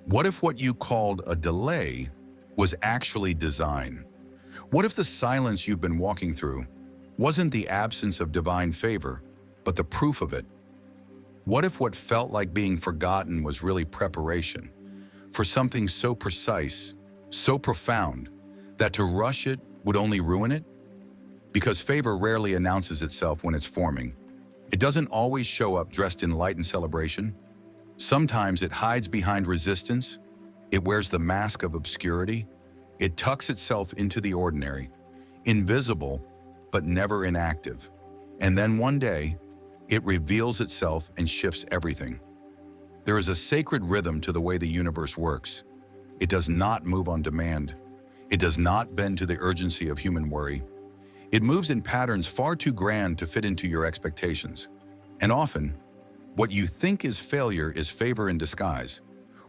What if what you called a delay was actually design? What if the silence you've been walking through wasn't the absence of divine favor, but the proof of it? What if what felt like being forgotten was really preparation for something so precise, so profound, that to rush it would only ruin it? Because favor rarely announces itself when it's forming. It doesn't always show up dressed in light and celebration. Sometimes it hides behind resistance. It wears the mask of obscurity. It tucks itself into the ordinary, invisible, but never inactive. And then one day, it reveals itself and shifts everything. There is a sacred rhythm to the way the universe works. It does not move on demand. It does not bend to the urgency of human worry. It moves in patterns far too grand to fit into your expectations. And often, what you think is failure is favor in disguise.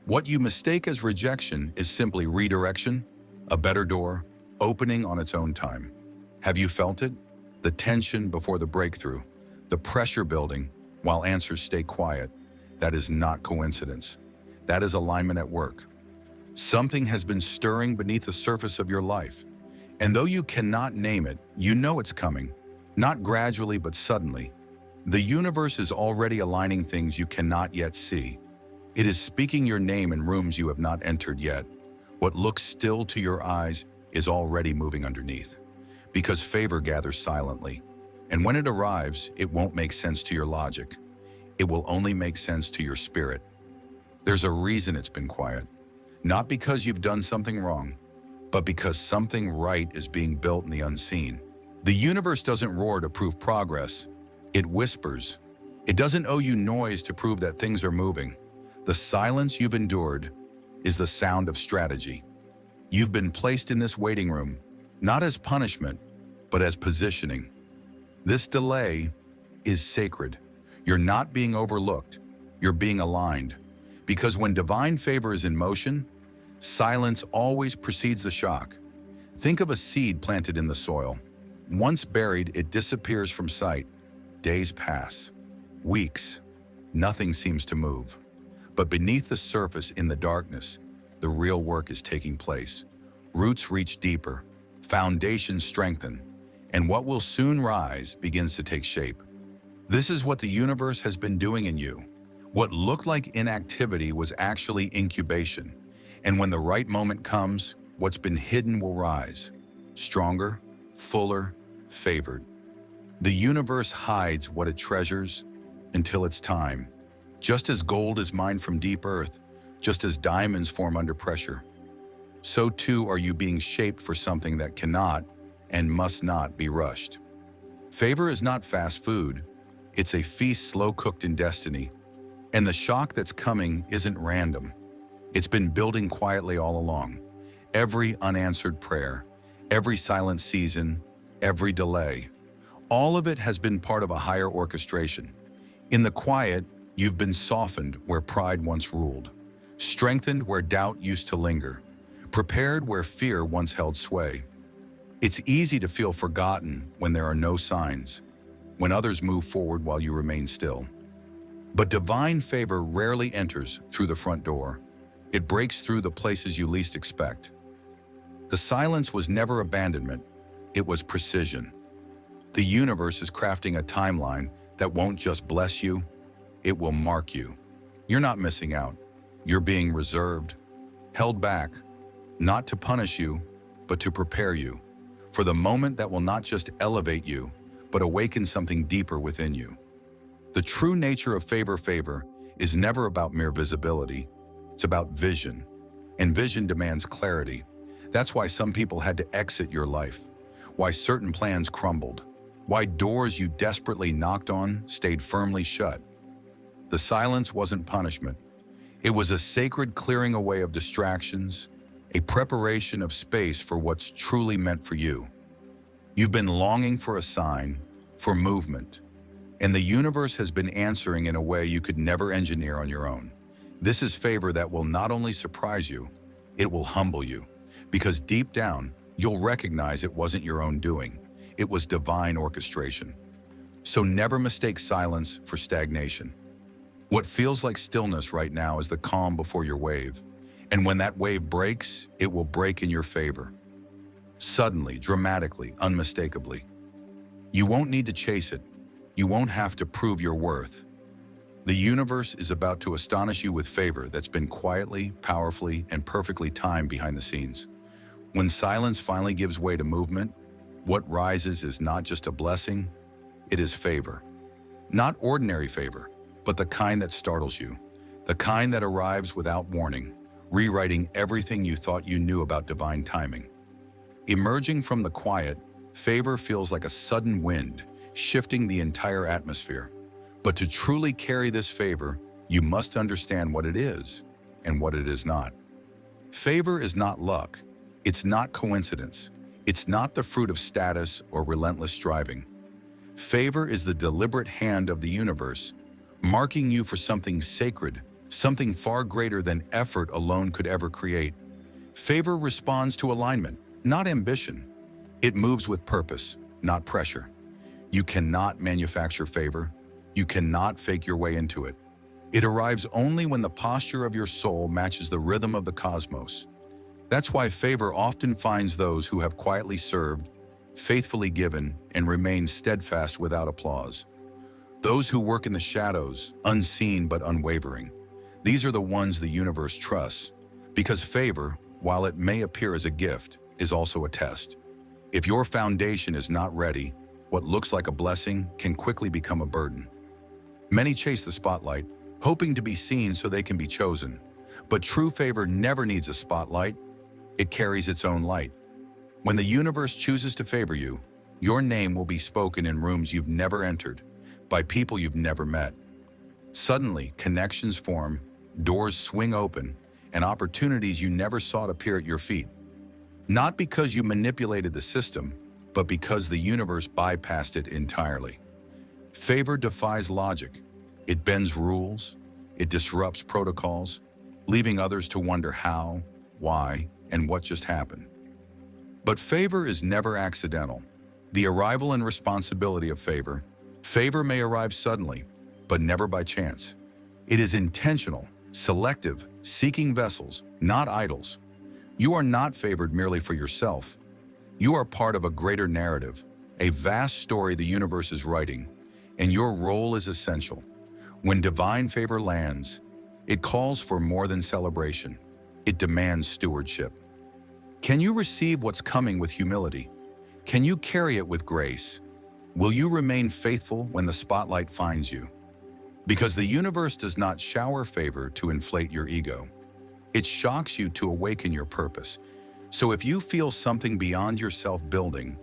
What you mistake as rejection is simply redirection, a better door, opening on its own time. Have you felt it? The tension before the breakthrough, the pressure building while answers stay quiet. That is not coincidence. That is alignment at work. Something has been stirring beneath the surface of your life. And though you cannot name it, you know it's coming. Not gradually, but suddenly. The universe is already aligning things you cannot yet see. It is speaking your name in rooms you have not entered yet. What looks still to your eyes is already moving underneath. Because favor gathers silently. And when it arrives, it won't make sense to your logic. It will only make sense to your spirit. There's a reason it's been quiet. Not because you've done something wrong, but because something right is being built in the unseen. The universe doesn't roar to prove progress. It whispers. It doesn't owe you noise to prove that things are moving. The silence you've endured is the sound of strategy. You've been placed in this waiting room, not as punishment, but as positioning. This delay is sacred. You're not being overlooked. You're being aligned. Because when divine favor is in motion, silence always precedes the shock. Think of a seed planted in the soil. Once buried, it disappears from sight. Days pass. Weeks. Nothing seems to move. But beneath the surface, in the darkness, the real work is taking place. Roots reach deeper. Foundations strengthen. And what will soon rise begins to take shape. This is what the universe has been doing in you. What looked like inactivity was actually incubation. And when the right moment comes, what's been hidden will rise. Stronger, fuller, favored. The universe hides what it treasures until it's time. Just as gold is mined from deep earth, just as diamonds form under pressure, so too are you being shaped for something that cannot and must not be rushed. Favor is not fast food. It's a feast slow-cooked in destiny. And the shock that's coming isn't random. It's been building quietly all along. Every unanswered prayer, every silent season, every delay, all of it has been part of a higher orchestration. In the quiet, you've been softened where pride once ruled, strengthened where doubt used to linger, prepared where fear once held sway. It's easy to feel forgotten when there are no signs, when others move forward while you remain still. But divine favor rarely enters through the front door. It breaks through the places you least expect. The silence was never abandonment, it was precision. The universe is crafting a timeline that won't just bless you, it will mark you. You're not missing out. You're being reserved, held back, not to punish you, but to prepare you for the moment that will not just elevate you, but awaken something deeper within you. The true nature of favor is never about mere visibility. It's about vision, and vision demands clarity. That's why some people had to exit your life, why certain plans crumbled, why doors you desperately knocked on stayed firmly shut. The silence wasn't punishment. It was a sacred clearing away of distractions, a preparation of space for what's truly meant for you. You've been longing for a sign, for movement, and the universe has been answering in a way you could never engineer on your own. This is favor that will not only surprise you, it will humble you, because deep down, you'll recognize it wasn't your own doing. It was divine orchestration. So never mistake silence for stagnation. What feels like stillness right now is the calm before your wave. And when that wave breaks, it will break in your favor. Suddenly, dramatically, unmistakably. You won't need to chase it. You won't have to prove your worth. The universe is about to astonish you with favor that's been quietly, powerfully, and perfectly timed behind the scenes. When silence finally gives way to movement, what rises is not just a blessing, it is favor. Not ordinary favor, but the kind that startles you, the kind that arrives without warning, rewriting everything you thought you knew about divine timing. Emerging from the quiet, favor feels like a sudden wind, shifting the entire atmosphere. But to truly carry this favor, you must understand what it is and what it is not. Favor is not luck. It's not coincidence. It's not the fruit of status or relentless striving. Favor is the deliberate hand of the universe, marking you for something sacred, something far greater than effort alone could ever create. Favor responds to alignment, not ambition. It moves with purpose, not pressure. You cannot manufacture favor. You cannot fake your way into it. It arrives only when the posture of your soul matches the rhythm of the cosmos. That's why favor often finds those who have quietly served, faithfully given, and remained steadfast without applause. Those who work in the shadows, unseen but unwavering. These are the ones the universe trusts, because favor, while it may appear as a gift, is also a test. If your foundation is not ready, what looks like a blessing can quickly become a burden. Many chase the spotlight, hoping to be seen so they can be chosen. But true favor never needs a spotlight. It carries its own light. When the universe chooses to favor you, your name will be spoken in rooms you've never entered, by people you've never met. Suddenly, connections form, doors swing open, and opportunities you never sought appear at your feet. Not because you manipulated the system, but because the universe bypassed it entirely. Favor defies logic. It bends rules. It disrupts protocols, leaving others to wonder how, why, and what just happened. But favor is never accidental. The arrival and responsibility of favor may arrive suddenly, but never by chance. It is intentional, selective, seeking vessels, not idols. You are not favored merely for yourself. You are part of a greater narrative, a vast story the universe is writing, and your role is essential. When divine favor lands, it calls for more than celebration. It demands stewardship. Can you receive what's coming with humility? Can you carry it with grace? Will you remain faithful when the spotlight finds you? Because the universe does not shower favor to inflate your ego. It shocks you to awaken your purpose. So if you feel something beyond yourself building,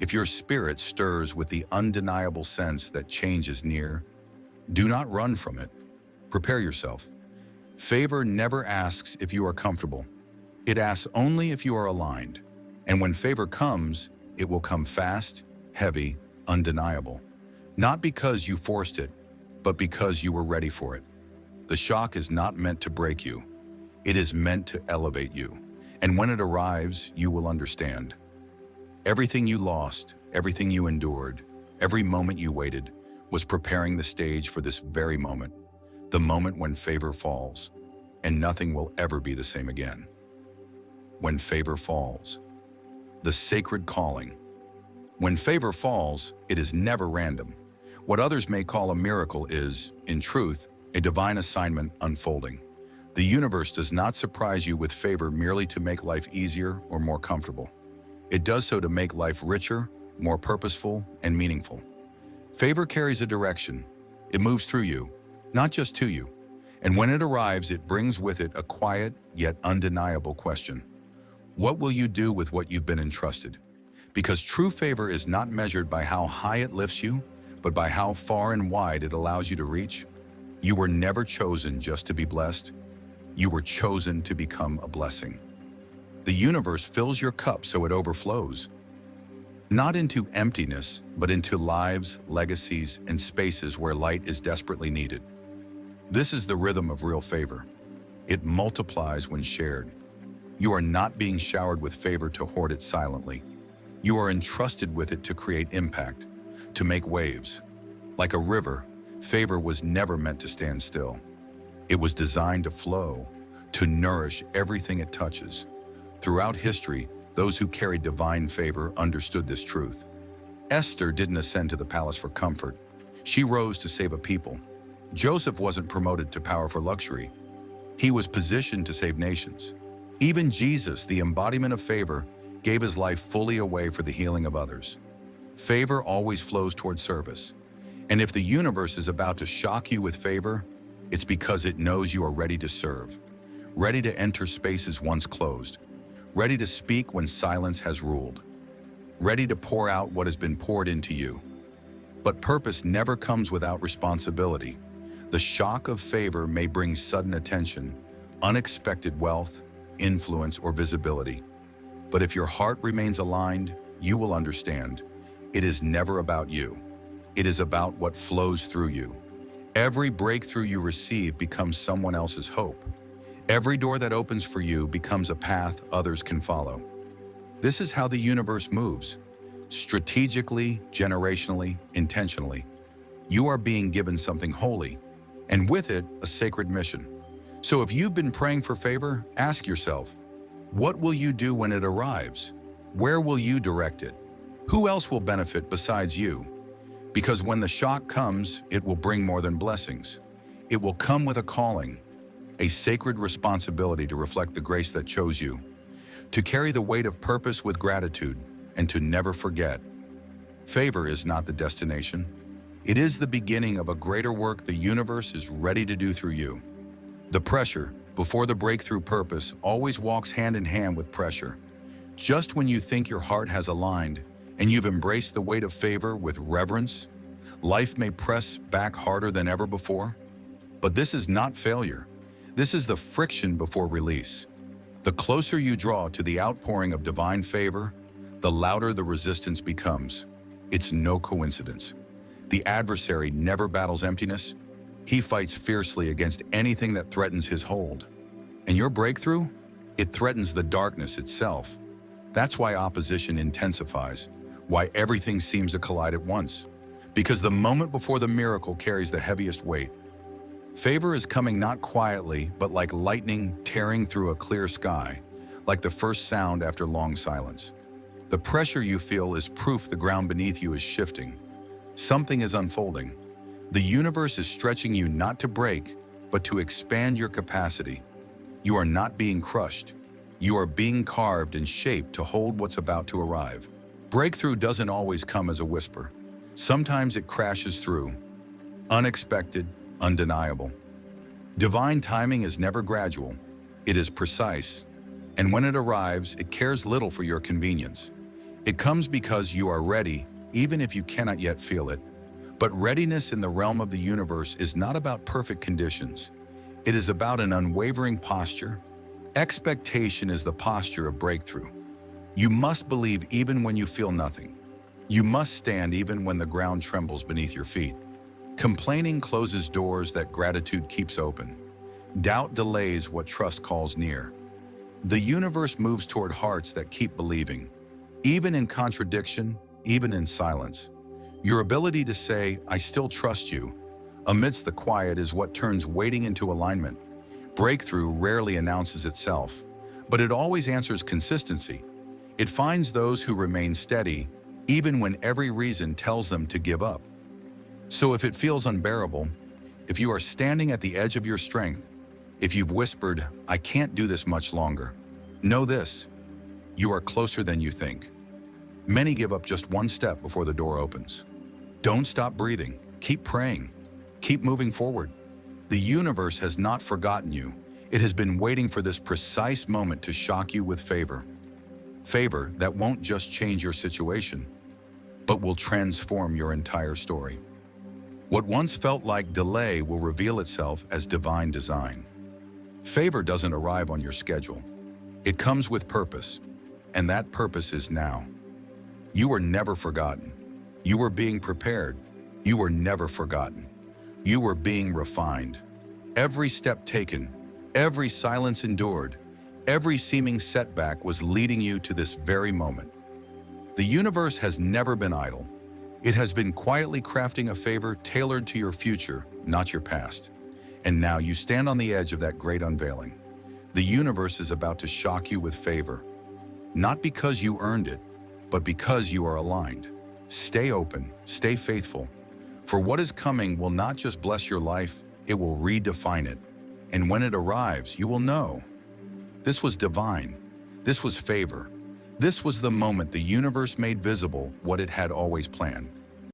if your spirit stirs with the undeniable sense that change is near, do not run from it. Prepare yourself. Favor never asks if you are comfortable. It asks only if you are aligned. And when favor comes, it will come fast, heavy, undeniable. Not because you forced it, but because you were ready for it. The shock is not meant to break you. It is meant to elevate you. And when it arrives, you will understand. Everything you lost, everything you endured, every moment you waited, was preparing the stage for this very moment, the moment when favor falls, and nothing will ever be the same again. When favor falls, the sacred calling. When favor falls, it is never random. What others may call a miracle is, in truth, a divine assignment unfolding. The universe does not surprise you with favor merely to make life easier or more comfortable. It does so to make life richer, more purposeful, and meaningful. Favor carries a direction. It moves through you, not just to you. And when it arrives, it brings with it a quiet yet undeniable question. What will you do with what you've been entrusted? Because true favor is not measured by how high it lifts you, but by how far and wide it allows you to reach. You were never chosen just to be blessed. You were chosen to become a blessing. The universe fills your cup so it overflows. Not into emptiness, but into lives, legacies, and spaces where light is desperately needed. This is the rhythm of real favor. It multiplies when shared. You are not being showered with favor to hoard it silently. You are entrusted with it to create impact, to make waves. Like a river, favor was never meant to stand still. It was designed to flow, to nourish everything it touches. Throughout history, those who carried divine favor understood this truth. Esther didn't ascend to the palace for comfort. She rose to save a people. Joseph wasn't promoted to power for luxury. He was positioned to save nations. Even Jesus, the embodiment of favor, gave his life fully away for the healing of others. Favor always flows toward service. And if the universe is about to shock you with favor, it's because it knows you are ready to serve, ready to enter spaces once closed, ready to speak when silence has ruled, ready to pour out what has been poured into you. But purpose never comes without responsibility. The shock of favor may bring sudden attention, unexpected wealth, influence, or visibility. But if your heart remains aligned, you will understand. It is never about you. It is about what flows through you. Every breakthrough you receive becomes someone else's hope. Every door that opens for you becomes a path others can follow. This is how the universe moves. Strategically, generationally, intentionally. You are being given something holy, and with it, a sacred mission. So if you've been praying for favor, ask yourself, what will you do when it arrives? Where will you direct it? Who else will benefit besides you? Because when the shock comes, it will bring more than blessings. It will come with a calling, a sacred responsibility to reflect the grace that chose you, to carry the weight of purpose with gratitude, and to never forget. Favor is not the destination. It is the beginning of a greater work the universe is ready to do through you. The pressure, before the breakthrough purpose, always walks hand in hand with pressure. Just when you think your heart has aligned and you've embraced the weight of favor with reverence, life may press back harder than ever before. But this is not failure. This is the friction before release. The closer you draw to the outpouring of divine favor, the louder the resistance becomes. It's no coincidence. The adversary never battles emptiness. He fights fiercely against anything that threatens his hold. And your breakthrough? It threatens the darkness itself. That's why opposition intensifies, why everything seems to collide at once. Because the moment before the miracle carries the heaviest weight. Favor is coming not quietly, but like lightning tearing through a clear sky, like the first sound after long silence. The pressure you feel is proof the ground beneath you is shifting. Something is unfolding. The universe is stretching you not to break, but to expand your capacity. You are not being crushed. You are being carved and shaped to hold what's about to arrive. Breakthrough doesn't always come as a whisper. Sometimes it crashes through. Unexpected, undeniable. Divine timing is never gradual. It is precise. And when it arrives, it cares little for your convenience. It comes because you are ready, even if you cannot yet feel it. But readiness in the realm of the universe is not about perfect conditions. It is about an unwavering posture. Expectation is the posture of breakthrough. You must believe even when you feel nothing. You must stand even when the ground trembles beneath your feet. Complaining closes doors that gratitude keeps open. Doubt delays what trust calls near. The universe moves toward hearts that keep believing, even in contradiction, even in silence. Your ability to say, "I still trust you," amidst the quiet is what turns waiting into alignment. Breakthrough rarely announces itself, but it always answers consistency. It finds those who remain steady, even when every reason tells them to give up. So if it feels unbearable, if you are standing at the edge of your strength, if you've whispered, "I can't do this much longer," know this: you are closer than you think. Many give up just one step before the door opens. Don't stop breathing. Keep praying. Keep moving forward. The universe has not forgotten you. It has been waiting for this precise moment to shock you with favor. Favor that won't just change your situation, but will transform your entire story. What once felt like delay will reveal itself as divine design. Favor doesn't arrive on your schedule. It comes with purpose, and that purpose is now. You were never forgotten. You were being prepared. You were never forgotten. You were being refined. Every step taken, every silence endured, every seeming setback was leading you to this very moment. The universe has never been idle. It has been quietly crafting a favor tailored to your future, not your past. And now you stand on the edge of that great unveiling. The universe is about to shock you with favor, not because you earned it, but because you are aligned. Stay open, stay faithful, for what is coming will not just bless your life, it will redefine it. And when it arrives, you will know. This was divine. This was favor. This was the moment the universe made visible what it had always planned.